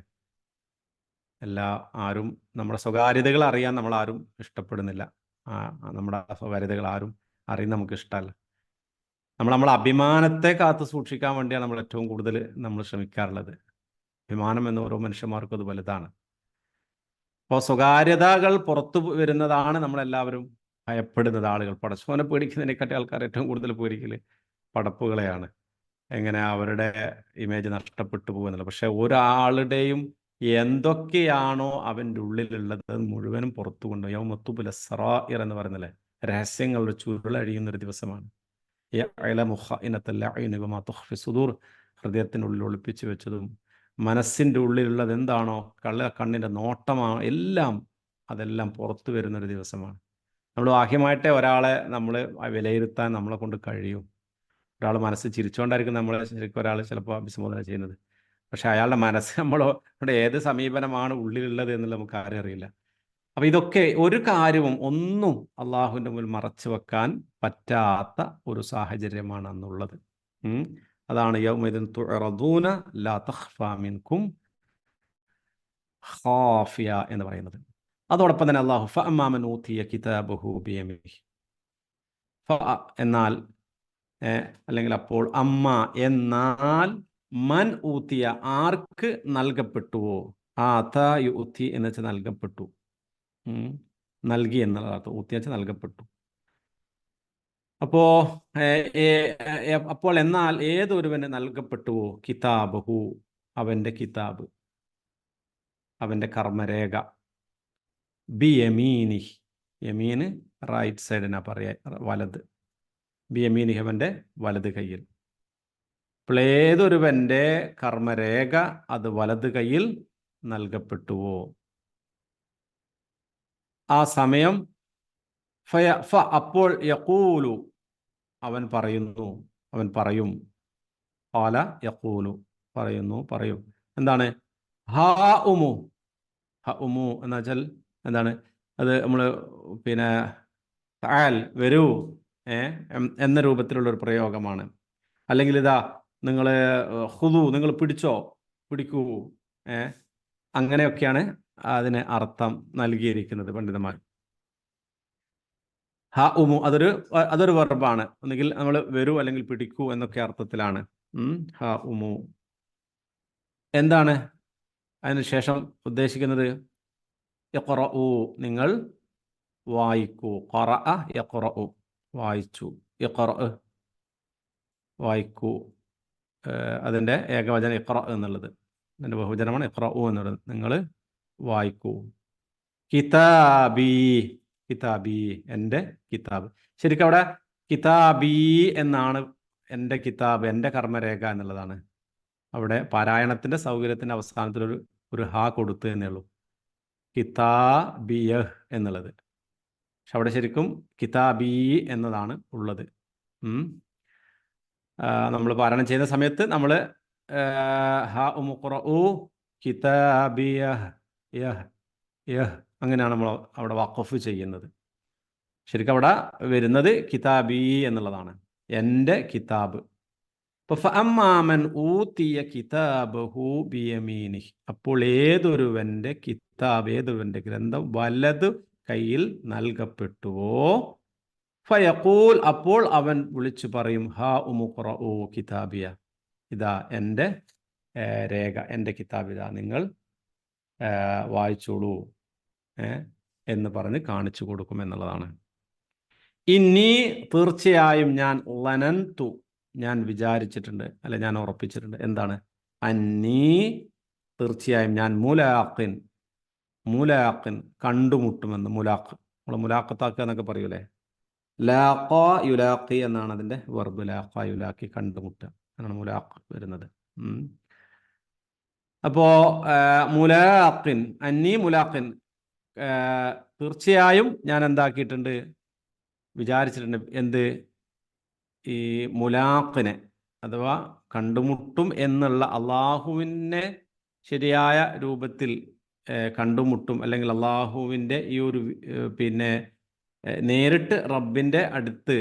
ആരും നമ്മുടെ സ്വകാര്യതകൾ അറിയാൻ നമ്മൾ ആരും ഇഷ്ടപ്പെടുന്നില്ല. നമ്മുടെ സ്വകാര്യതകൾ ആരും അറിയാൻ നമുക്ക് ഇഷ്ടമല്ല. നമ്മളെ അഭിമാനത്തെ കാത്തു സൂക്ഷിക്കാൻ വേണ്ടിയാണ് നമ്മൾ ഏറ്റവും കൂടുതൽ നമ്മൾ ശ്രമിക്കാറുള്ളത്. അഭിമാനം എന്ന് ഓരോ മനുഷ്യന്മാർക്കും അത് വലുതാണ്. അപ്പോൾ സ്വകാര്യതകൾ പുറത്തു വരുന്നതാണ് നമ്മളെല്ലാവരും ഭയപ്പെടുന്നത്. ആളുകൾ പടച്ചോനെ പേടിക്കുന്നതിനെക്കാട്ടി ആൾക്കാർ ഏറ്റവും കൂടുതൽ പേടിക്കൽ പടപ്പുകളെയാണ്. എങ്ങനെ അവരുടെ ഇമേജ് നഷ്ടപ്പെട്ടു പോകുന്നില്ല. പക്ഷെ ഒരാളുടെയും എന്തൊക്കെയാണോ അവൻ്റെ ഉള്ളിലുള്ളത് മുഴുവനും പുറത്തു കൊണ്ടുപോയി. യൗമത്തുബുല സറായിർ എന്ന് പറയുന്നില്ലേ, രഹസ്യങ്ങളുടെ ചുരുളഴിയുന്നൊരു ദിവസമാണ്. ഹൃദയത്തിനുള്ളിൽ ഒളിപ്പിച്ചു വെച്ചതും മനസ്സിൻ്റെ ഉള്ളിലുള്ളത് എന്താണോ, കണ്ണിൻ്റെ നോട്ടമാണോ, അതെല്ലാം പുറത്തു വരുന്നൊരു ദിവസമാണ്. നമ്മൾ ബാഹ്യമായിട്ടേ ഒരാളെ നമ്മൾ വിലയിരുത്താൻ നമ്മളെ കൊണ്ട് കഴിയും. ഒരാൾ മനസ്സ് ചിരിച്ചുകൊണ്ടായിരിക്കും നമ്മളെ ശരിക്കും ഒരാൾ ചിലപ്പോൾ അഭിസംബോധന ചെയ്യുന്നത്. പക്ഷെ അയാളുടെ മനസ്സ് നമ്മളോട് ഏത് സമീപനമാണ് ഉള്ളിലുള്ളത് എന്നുള്ളത് നമുക്ക് ആരും അറിയില്ല. അപ്പം ഇതൊക്കെ ഒരു കാര്യവും ഒന്നും അള്ളാഹുവിൻ്റെ മുന്നിൽ മറച്ചു വെക്കാൻ പറ്റാത്ത ഒരു സാഹചര്യമാണ് അന്നുള്ളത്. അതാണ് യൗമഇദിൻ തുഅറദൂന ലാ തഖ്ഫാ മിൻകും ഖാഫിയ എന്ന് പറയുന്നത്. അതോടൊപ്പം തന്നെ അള്ളാഹു ഫഅമ്മാ മൻ ഊതിയ കിതാബഹു ബിയമിനിഹി, എന്നാൽ അല്ലെങ്കിൽ അപ്പോൾ, അമ്മ എന്നാൽ, മൻ ഊത്തിയ ആർക്ക് നൽകപ്പെട്ടുവോ, ആതാ യുത്തി എന്ന് വെച്ചാൽ നൽകപ്പെട്ടു, നൽകി എന്നുള്ള അർത്ഥം. ഊത്തി വെച്ചാൽ നൽകപ്പെട്ടു. അപ്പോൾ എന്നാൽ ഏതൊരുവന് നൽകപ്പെട്ടുവോ കിതാബഹു, അവൻ്റെ കിതാബ്, അവൻ്റെ കർമ്മരേഖ, ബി യമീനി, യമീന് റൈറ്റ് സൈഡിനാ പറയാ, വലത്, ബിയമീനിഹി അവൻ്റെ വലത് കൈയിൽ. അപ്പോൾ ഏതൊരുവൻ്റെ കർമ്മരേഖ അത് വലത് കൈയിൽ നൽകപ്പെട്ടുവോ ആ സമയം അപ്പോൾ യഖൂലു അവൻ പറയും ഖാല യഖൂലു പറയും എന്താണ്? ഹാ ഉമു എന്ന് വെച്ചാൽ എന്താണ്? അത് നമ്മൾ പിന്നെ തആൽ വരൂ എന്ന രൂപത്തിലുള്ള ഒരു പ്രയോഗമാണ്. അല്ലെങ്കിൽ ഇതാ നിങ്ങൾ ഖുദു നിങ്ങൾ പിടിക്കൂ അങ്ങനെയൊക്കെയാണ് അതിന് അർത്ഥം നൽകിയിരിക്കുന്നത് പണ്ഡിതന്മാർ. ഹ ഉമു അതൊരു വെർബാണ്. ഒന്നുകിൽ നമ്മൾ വരൂ അല്ലെങ്കിൽ പിടിക്കൂ എന്നൊക്കെ അർത്ഥത്തിലാണ്. ഹ ഉമു എന്താണ് അതിനുശേഷം ഉദ്ദേശിക്കുന്നത്? യഖ്റഉ നിങ്ങൾ വായിക്കൂ. ഖറഅ യഖ്റഉ വായിച്ചു. ഇഖ്റഅ വായിക്കൂ. അതിൻ്റെ ഏകവചനം ഇഖ്റ എന്നുള്ളത്, അതിൻ്റെ ബഹുവചനമാണ് ഇഖ്റഉ എന്നുള്ളത്. നിങ്ങൾ വായിക്കൂ. കിതാബി എൻ്റെ കിതാബ്. ശരിക്കും അവിടെ കിതാബി എന്നാണ് എൻ്റെ കിതാബ്, എൻ്റെ കർമ്മരേഖ എന്നുള്ളതാണ്. അവിടെ പാരായണത്തിൻ്റെ സൗകര്യത്തിൻ്റെ അവസാനത്തിൽ ഒരു ഹാ കൊടുത്തു എന്നേ ഉള്ളൂ, കിതാബിയഹ് എന്നുള്ളത്. പക്ഷെ അവിടെ ശരിക്കും കിതാബി എന്നതാണ് ഉള്ളത്. നമ്മൾ പാരായണം ചെയ്യുന്ന സമയത്ത് നമ്മൾ ഹ ഉമുഖ്റഉ കിതാബിയഹ് യഹ് അങ്ങനെയാണ് നമ്മൾ അവിടെ വഖഫ് ചെയ്യുന്നത്. ശരിക്കും അവിടെ വരുന്നത് കിതാബി എന്നുള്ളതാണ്, എൻ്റെ കിതാബ്. ഫഅമ്മാമൻ ഊതിയ കിതാബഹു ബിയമീനിഹി അപ്പോൾ ഏതൊരുവൻ്റെ ഗ്രന്ഥം വലത് കയ്യിൽ നൽകപ്പെട്ടുവോ ഫയഖൂൽ അപ്പോൾ അവൻ വിളിച്ചു പറയും ഹാ ഉമുഖ്റഉ കിതാബിയ ഇതാ എൻ്റെ രേഖ, എൻ്റെ കിതാബ് ഇതാ നിങ്ങൾ വായിച്ചോളൂ എന്ന് പറഞ്ഞ് കാണിച്ചു കൊടുക്കും എന്നുള്ളതാണ്. ഇന്നീ തീർച്ചയായും ഞാൻ വിചാരിച്ചിട്ടുണ്ട്, അല്ലെ ഞാൻ ഉറപ്പിച്ചിട്ടുണ്ട്. എന്താണ്? അന്നീ തീർച്ചയായും ഞാൻ മുലാഖിൻ കണ്ടുമുട്ടുമെന്ന്. നമ്മൾ മുലാഖത്താക്കുക എന്നൊക്കെ പറയൂലേ. ലാഖ യുലാഖി എന്നാണ് അതിൻ്റെ വെർബ്. ലാഖ യുലാഖി കണ്ടുമുട്ടുക എന്നാണ് മുലാഖ് വരുന്നത്. അപ്പോ അന്നീ മുലാഖിൻ തീർച്ചയായും ഞാൻ എന്താക്കിയിട്ടുണ്ട്, വിചാരിച്ചിട്ടുണ്ട്. എന്ത്? ഈ മുലാഖിനെ അഥവാ കണ്ടുമുട്ടും എന്നുള്ള അള്ളാഹുവിനെ ശരിയായ രൂപത്തിൽ കണ്ടുമുട്ടും, അല്ലെങ്കിൽ അള്ളാഹുവിൻ്റെ ഈ ഒരു പിന്നെ നേരിട്ട് റബ്ബിൻ്റെ അടുത്ത്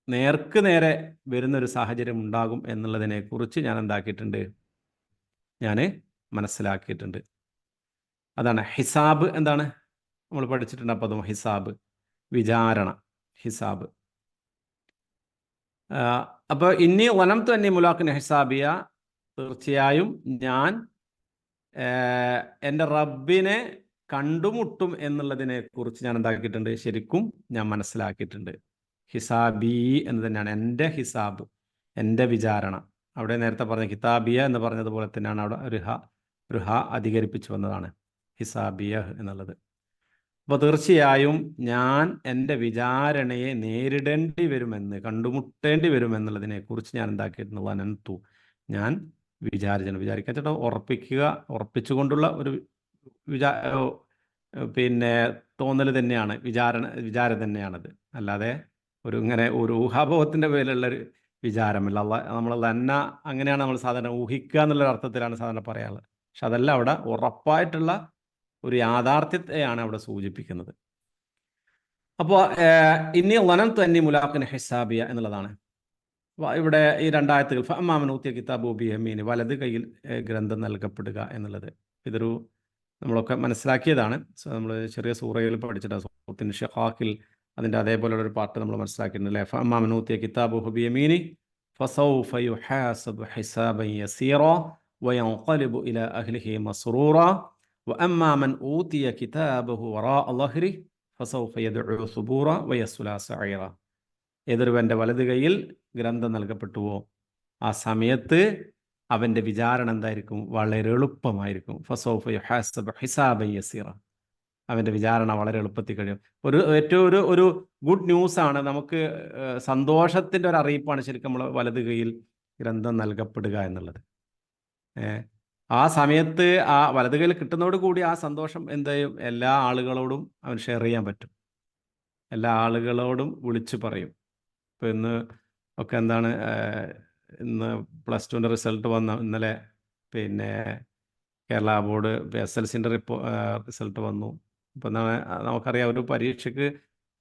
നേർക്ക് നേരെ വരുന്നൊരു സാഹചര്യം ഉണ്ടാകും എന്നുള്ളതിനെക്കുറിച്ച് ഞാൻ എന്താക്കിയിട്ടുണ്ട്, ഞാൻ മനസ്സിലാക്കിയിട്ടുണ്ട്. അതാണ് ഹിസാബ്. എന്താണ് നമ്മൾ പഠിച്ചിട്ടുണ്ട് അപ്പോൾ അതും ഹിസാബ്, വിചാരണ, ഹിസാബ്. അപ്പോൾ ഇന്നി വനംതു അന്നി മുലാഖിൻ ഹിസാബിയ തീർച്ചയായും ഞാൻ എൻ്റെ റബ്ബിനെ കണ്ടുമുട്ടും എന്നുള്ളതിനെ കുറിച്ച് ഞാൻ എന്താക്കിയിട്ടുണ്ട്, ശരിക്കും ഞാൻ മനസ്സിലാക്കിയിട്ടുണ്ട്. ഹിസാബി എന്ന് തന്നെയാണ് എൻ്റെ ഹിസാബ്, എൻ്റെ വിചാരണ. അവിടെ നേരത്തെ പറഞ്ഞ കിതാബിയ എന്ന് പറഞ്ഞതുപോലെ തന്നെയാണ് അവിടെ ഒരു ഹ അധികരിപ്പിച്ചു വന്നതാണ് ഹിസാബിയ എന്നുള്ളത്. അപ്പോൾ തീർച്ചയായും ഞാൻ എൻ്റെ വിചാരണയെ നേരിടേണ്ടി വരുമെന്ന്, കണ്ടുമുട്ടേണ്ടി വരുമെന്നുള്ളതിനെ കുറിച്ച് ഞാൻ എന്താക്കിയിട്ടുണ്ട്, വനന്തു ഞാൻ വിചാരിക്കാൻ ചേട്ടാ ഉറപ്പിച്ചുകൊണ്ടുള്ള ഒരു പിന്നെ തോന്നൽ തന്നെയാണ്, വിചാരം തന്നെയാണത്. അല്ലാതെ ഇങ്ങനെ ഒരു ഊഹാഭവത്തിൻ്റെ പേരിലുള്ളൊരു വിചാരമല്ല. നമ്മൾ തന്നെ അങ്ങനെയാണ് നമ്മൾ സാധാരണ ഊഹിക്കുക എന്നുള്ളൊരു അർത്ഥത്തിലാണ് സാധാരണ പറയാറുള്ളത്. പക്ഷെ അതല്ല, അവിടെ ഉറപ്പായിട്ടുള്ള ഒരു യാഥാർത്ഥ്യത്തെയാണ് അവിടെ സൂചിപ്പിക്കുന്നത്. അപ്പോൾ ഇന്നി വനംതു അന്നി മുലാഖിൻ ഹിസാബിയ എന്നുള്ളതാണ് ഇവിടെ ഈ രണ്ടായത്തുകൾ. ഫഅമ്മാമൻ കിതാബു ബിയമീനി വലത് കയ്യിൽ ഗ്രന്ഥം നൽകപ്പെടുക എന്നുള്ളത് ഇതൊരു നമ്മളൊക്കെ മനസ്സിലാക്കിയതാണ്. നമ്മൾ ചെറിയ സൂറയിൽ പഠിച്ചിട്ടുണ്ട്, സൂറത്തുൻ ഷിഖാഖിൽ അതിൻ്റെ അതേപോലെയുള്ള ഒരു പാട്ട് നമ്മൾ മനസ്സിലാക്കിയിട്ടുണ്ട്. ഫഅമ്മാമൻ ഊതിയ കിതാബഹു ബിയമീനി ഫസൗഫ യുഹാസബു ഹിസാബൻ യസീറ വയൻഖലിബു ഇലാ അഹ്ലിഹി മസ്റൂറ വഅമ്മാമൻ ഊതിയ കിതാബഹു വറാഅ ളഹ്രി ഫസൗഫ യദ്ഉ സുബൂറ വയസ്ലാ സഈറ ഏതൊരുവൻ്റെ വലത് കൈയിൽ ഗ്രന്ഥം നൽകപ്പെട്ടുവോ ആ സമയത്ത് അവൻ്റെ വിചാരണ എന്തായിരിക്കും? വളരെ എളുപ്പമായിരിക്കും. ഫസൗഫ യുഹാസബു ഹിസാബൻ യസീറ അവൻ്റെ വിചാരണ വളരെ എളുപ്പത്തിൽ കഴിയും. ഏറ്റവും ഒരു ഗുഡ് ന്യൂസാണ്, നമുക്ക് സന്തോഷത്തിൻ്റെ ഒരു അറിയിപ്പാണ് ശരിക്കും നമ്മൾ വലത് കൈയിൽ ഗ്രന്ഥം നൽകപ്പെടുക എന്നുള്ളത്. ആ സമയത്ത് ആ വലത് കൈയിൽ കിട്ടുന്നതോട് കൂടി ആ സന്തോഷം എന്ത് ചെയ്യും, എല്ലാ ആളുകളോടും അവൻ ഷെയർ ചെയ്യാൻ പറ്റും, എല്ലാ ആളുകളോടും വിളിച്ചു പറയും. ഇപ്പോൾ ഇന്ന് ഒക്കെ എന്താണ്, ഇന്ന് +2 റിസൾട്ട് വന്ന ഇന്നലെ പിന്നെ കേരള ബോർഡ് SLCൻ്റെ റിസൾട്ട് വന്നു. ഇപ്പം നമുക്കറിയാം, ഒരു പരീക്ഷയ്ക്ക്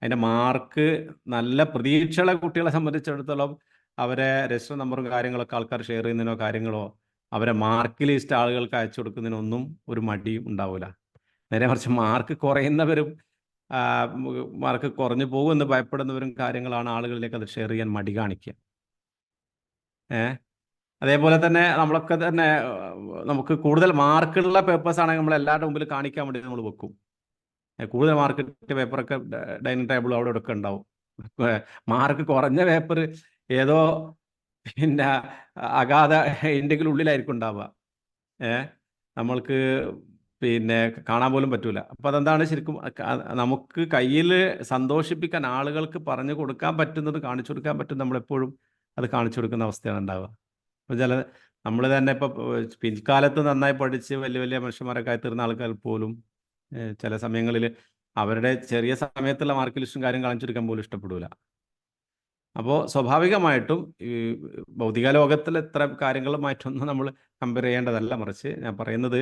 അതിൻ്റെ മാർക്ക് നല്ല പ്രതീക്ഷയുള്ള കുട്ടികളെ സംബന്ധിച്ചിടത്തോളം അവരെ രജിസ്റ്റർ നമ്പറും കാര്യങ്ങളൊക്കെ ആൾക്കാർ ഷെയർ ചെയ്യുന്നതിനോ കാര്യങ്ങളോ അവരെ മാർക്ക് ലിസ്റ്റ് ആളുകൾക്ക് അയച്ചു കൊടുക്കുന്നതിനൊന്നും ഒരു മടിയും ഉണ്ടാവില്ല. നേരെ മറിച്ച് മാർക്ക് കുറയുന്നവരും മാർക്ക് കുറഞ്ഞു പോകുമെന്ന് ഭയപ്പെടുന്നവരും കാര്യങ്ങളാണ് ആളുകളിലേക്ക് അത് ഷെയർ ചെയ്യാൻ മടി കാണിക്കുക. അതേപോലെ തന്നെ നമ്മളൊക്കെ തന്നെ നമുക്ക് കൂടുതൽ മാർക്കുള്ള പേപ്പേഴ്സ് ആണെങ്കിൽ നമ്മൾ എല്ലാവരുടെ മുമ്പിൽ കാണിക്കാൻ വേണ്ടി നമ്മൾ വെക്കും. കൂടുതൽ മാർക്ക് കിട്ടിയ പേപ്പറൊക്കെ ഡൈനിങ് ടേബിൾ അവിടെ ഒക്കെ ഉണ്ടാവും. മാർക്ക് കുറഞ്ഞ പേപ്പർ ഏതോ പിന്നെ അഗാധ ഇന്ത്യക്ക് ഉള്ളിലായിരിക്കും ഉണ്ടാവുക. നമ്മൾക്ക് പിന്നെ കാണാൻ പോലും പറ്റൂല. അപ്പോൾ അതെന്താണ്, ശരിക്കും നമുക്ക് കയ്യിൽ സന്തോഷിപ്പിക്കാൻ, ആളുകൾക്ക് പറഞ്ഞു കൊടുക്കാൻ പറ്റുന്നത് കാണിച്ചു കൊടുക്കാൻ പറ്റും, നമ്മളെപ്പോഴും അത് കാണിച്ചു കൊടുക്കുന്ന അവസ്ഥയാണ് ഉണ്ടാവുക. അപ്പോൾ നമ്മൾ തന്നെ ഇപ്പോൾ പിൽക്കാലത്ത് നന്നായി പഠിച്ച് വലിയ വലിയ മനുഷ്യന്മാരൊക്കെ ആയിത്തീർന്ന ആൾക്കാർ പോലും ചില സമയങ്ങളിൽ അവരുടെ ചെറിയ സമയത്തുള്ള മാർക്ക് ലിസ്റ്റും കാര്യം കാണിച്ചു കൊടുക്കാൻ പോലും ഇഷ്ടപ്പെടില്ല. അപ്പോൾ സ്വാഭാവികമായിട്ടും ഈ ഭൗതിക ലോകത്തിൽ ഇത്ര കാര്യങ്ങളുമായിട്ടൊന്നും നമ്മൾ കമ്പയർ ചെയ്യേണ്ടതല്ല. മറിച്ച് ഞാൻ പറയുന്നത്,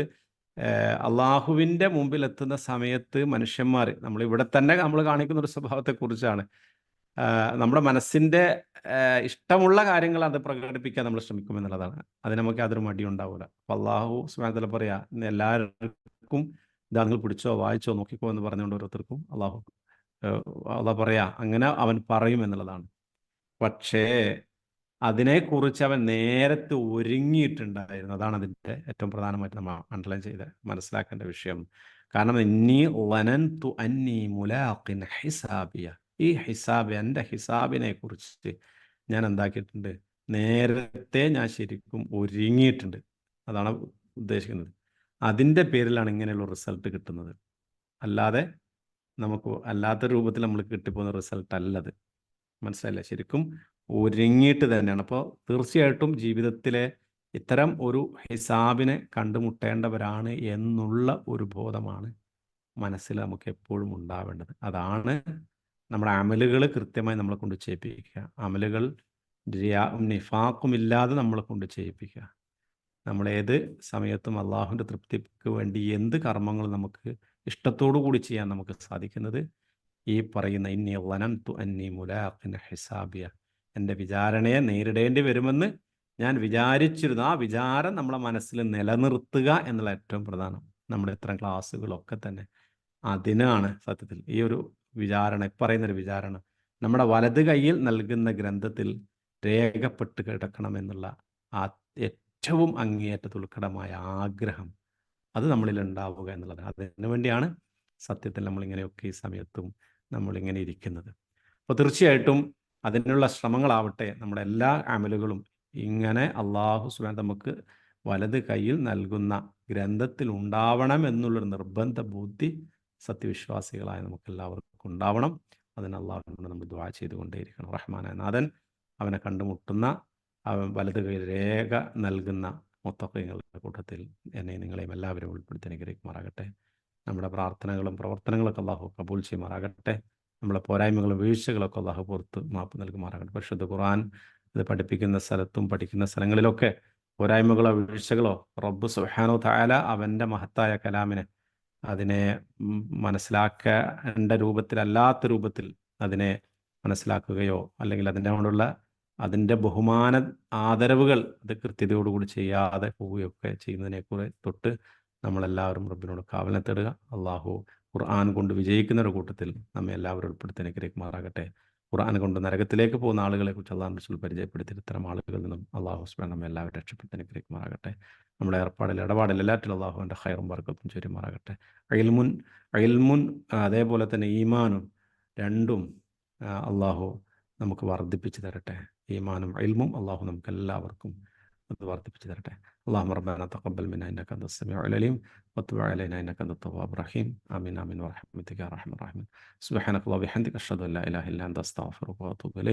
അള്ളാഹുവിൻ്റെ മുമ്പിൽ എത്തുന്ന സമയത്ത് മനുഷ്യന്മാർ നമ്മളിവിടെ തന്നെ നമ്മൾ കാണിക്കുന്ന ഒരു സ്വഭാവത്തെക്കുറിച്ചാണ്. നമ്മുടെ മനസ്സിൻ്റെ ഇഷ്ടമുള്ള കാര്യങ്ങൾ അത് പ്രകടിപ്പിക്കാൻ നമ്മൾ ശ്രമിക്കുമെന്നുള്ളതാണ്. അതിന് നമുക്ക് യാതൊരു മടിയും ഉണ്ടാവില്ല. അപ്പോൾ അള്ളാഹു സുബ്ഹാനഹു വ തആല പറയാ, എല്ലാവർക്കും ഇതാ നിങ്ങൾ പിടിച്ചോ വായിച്ചോ നോക്കിക്കോ എന്ന് പറഞ്ഞുകൊണ്ട് ഓരോരുത്തർക്കും അള്ളാഹ് പറയാ, അങ്ങനെ അവൻ പറയും എന്നുള്ളതാണ്. പക്ഷേ അതിനെക്കുറിച്ച് അവൻ നേരത്തെ ഒരുങ്ങിയിട്ടുണ്ടായിരുന്നു. അതാണ് അതിൻ്റെ ഏറ്റവും പ്രധാനമായിട്ട് നമ്മൾ അണ്ടർലൈൻ ചെയ്ത് മനസ്സിലാക്കേണ്ട വിഷയം. കാരണം ഇന്നി ലനൻതു അന്നി മുലാഖിൻ ഹിസാബിയ, ഈ ഹിസാബ്, എൻ്റെ ഹിസാബിനെ കുറിച്ച് ഞാൻ എന്താക്കിയിട്ടുണ്ട്, നേരത്തെ ഞാൻ ശരിക്കും ഒരുങ്ങിയിട്ടുണ്ട്. അതാണ് ഉദ്ദേശിക്കുന്നത്. അതിൻ്റെ പേരിലാണ് ഇങ്ങനെയുള്ള റിസൾട്ട് കിട്ടുന്നത്. അല്ലാതെ നമുക്ക് അല്ലാത്ത രൂപത്തിൽ നമ്മൾ കിട്ടിപ്പോകുന്ന റിസൾട്ട് അല്ലത്. മനസ്സിലായില്ലേ? ശരിക്കും ഒരുങ്ങിയിട്ട് തന്നെയാണ്. അപ്പോൾ തീർച്ചയായിട്ടും ജീവിതത്തിലെ ഇത്തരം ഒരു ഹിസാബിനെ കണ്ടുമുട്ടേണ്ടവരാണ് എന്നുള്ള ഒരു ബോധമാണ് മനസ്സിൽ നമുക്ക് എപ്പോഴും ഉണ്ടാവേണ്ടത്. അതാണ് നമ്മുടെ അമലുകൾ കൃത്യമായി നമ്മളെ കൊണ്ട് ചെയ്യിപ്പിക്കുക. അമലുകൾ നിഫാഖും ഇല്ലാതെ നമ്മളെ കൊണ്ട് ചെയ്യിപ്പിക്കുക. നമ്മളേത് സമയത്തും അള്ളാഹുവിൻ്റെ തൃപ്തിക്ക് വേണ്ടി എന്ത് കർമ്മങ്ങൾ നമുക്ക് ഇഷ്ടത്തോടു കൂടി ചെയ്യാൻ നമുക്ക് സാധിക്കുന്നത് ഈ പറയുന്ന ഇന്നി ലനൻതു അന്നി മുലാഖിൻ ഹിസാബിയ, എൻ്റെ വിചാരണയെ നേരിടേണ്ടി വരുമെന്ന് ഞാൻ വിചാരിച്ചിരുന്നു. ആ വിചാരം നമ്മളെ മനസ്സിൽ നിലനിർത്തുക എന്നുള്ള ഏറ്റവും പ്രധാനം. നമ്മുടെ ഇത്തരം ക്ലാസ്സുകളൊക്കെ തന്നെ അതിനാണ് സത്യത്തിൽ ഈ ഒരു വിചാരണ, പറയുന്നൊരു വിചാരണ നമ്മുടെ വലത് കൈയിൽ നൽകുന്ന ഗ്രന്ഥത്തിൽ രേഖപ്പെട്ട് കിടക്കണമെന്നുള്ള ആ ഏറ്റവും അങ്ങേയറ്റ ദുൽക്കടമായ ആഗ്രഹം അത് നമ്മളിൽ ഉണ്ടാവുക എന്നുള്ളതാണ്. അതിനു വേണ്ടിയാണ് സത്യത്തിൽ നമ്മളിങ്ങനെയൊക്കെ ഈ സമയത്തും നമ്മളിങ്ങനെ ഇരിക്കുന്നത്. അപ്പോൾ തീർച്ചയായിട്ടും അതിനുള്ള ശ്രമങ്ങളാവട്ടെ, നമ്മുടെ എല്ലാ അമലുകളും ഇങ്ങനെ അള്ളാഹു സുബ്ഹാനഹു നമുക്ക് വലത് കൈയിൽ നൽകുന്ന ഗ്രന്ഥത്തിൽ ഉണ്ടാവണം എന്നുള്ളൊരു നിർബന്ധ ബുദ്ധി സത്യവിശ്വാസികളായ നമുക്കെല്ലാവർക്കും ഉണ്ടാവണം. അതിന് അള്ളാഹുവിനോട് നമ്മൾ ദുആ ചെയ്തുകൊണ്ടേയിരിക്കണം. റഹ്മാനായ നാഥൻ അവനെ കണ്ടുമുട്ടുന്ന അവൻ വലത് കൈയിൽ രേഖ നൽകുന്ന മുത്തഖീങ്ങളുടെ കൂട്ടത്തിൽ എന്നെ നിങ്ങളെയും എല്ലാവരും ഉൾപ്പെടുത്തി അനുഗ്രഹിക്കുമാറാകട്ടെ. നമ്മുടെ പ്രാർത്ഥനകളും പ്രവർത്തനങ്ങളൊക്കെ അള്ളാഹു കബൂൽ ചെയ്യുമാറാകട്ടെ. നമ്മളെ പോരായ്മകളും വീഴ്ചകളൊക്കെ അള്ളാഹു പുറത്ത് മാപ്പ് നൽകുമാറാകട്ടെ. പരിശുദ്ധ ഖുർആൻ ഇത് പഠിപ്പിക്കുന്ന സ്ഥലത്തും പഠിക്കുന്ന സ്ഥലങ്ങളിലൊക്കെ പോരായ്മകളോ വീഴ്ചകളോ റബ്ബ് സുബ്ഹാനഹു വ തആല അവൻ്റെ മഹത്തായ കലാമിനെ അതിനെ മനസ്സിലാക്കേണ്ട രൂപത്തിലല്ലാത്ത രൂപത്തിൽ അതിനെ മനസ്സിലാക്കുകയോ അല്ലെങ്കിൽ അതിൻ്റെ ബഹുമാന ആദരവുകൾ അത് കൃത്യതയോടുകൂടി ചെയ്യാതെ പോവുകയൊക്കെ ചെയ്യുന്നതിനെക്കുറെ തൊട്ട് നമ്മളെല്ലാവരും റബ്ബിനോട് കാവലിനെ തേടുക. അള്ളാഹു ഖുർആൻ കൊണ്ട് വിജയിക്കുന്ന ഒരു കൂട്ടത്തിൽ നമ്മെ എല്ലാവരും ഉൾപ്പെടുത്തി അനുഗ്രഹിക്കുമാറാകട്ടെ. ഖുർആൻ കൊണ്ട് നരകത്തിലേക്ക് പോകുന്ന ആളുകളെ കുറിച്ച് അള്ളാഹു റസൂൽ പരിചയപ്പെടുത്തി ഇത്തരം ആളുകളിൽ നിന്നും അള്ളാഹു സുബ്ഹാനഹു നമ്മെ എല്ലാവരും രക്ഷപ്പെടുത്തി അനുഗ്രഹിക്കുമാറാകട്ടെ. നമ്മുടെ ഇടപാടിൽ എല്ലാറ്റിലും അള്ളാഹുവിൻ്റെ ഖൈറും ബർക്കത്തും ചൊരിയുമാറാകട്ടെ. ഇൽമുൻ അതേപോലെ തന്നെ ഈമാനും രണ്ടും അള്ളാഹു നമുക്ക് വർദ്ധിപ്പിച്ചു തരട്ടെ. ഈമാനും ഇൽമും അള്ളാഹു നമുക്ക് എല്ലാവർക്കും അത് വർദ്ധിപ്പിച്ചു തരട്ടെ. അല്ലാഹുമ്മ റബ്ബനാ തഖബ്ബൽ മിന്നാ ഇന്നക അൻതസ് സമീഉൽ അലീം വതുബ് അലൈനാ ഇന്നക അൻതത് തവ്വാബുർ റഹീം. ആമീൻ ആമീൻ വറഹ്മതിക യാ അർഹമർ റഹീമീൻ. സുബ്ഹാനകല്ലാഹി വബിഹംദിക അഷ്ഹദു അൻ ലാ ഇലാഹ ഇല്ലാ അൻത അസ്തഗ്ഫിറുക വഅതൂബു ഇലൈക്.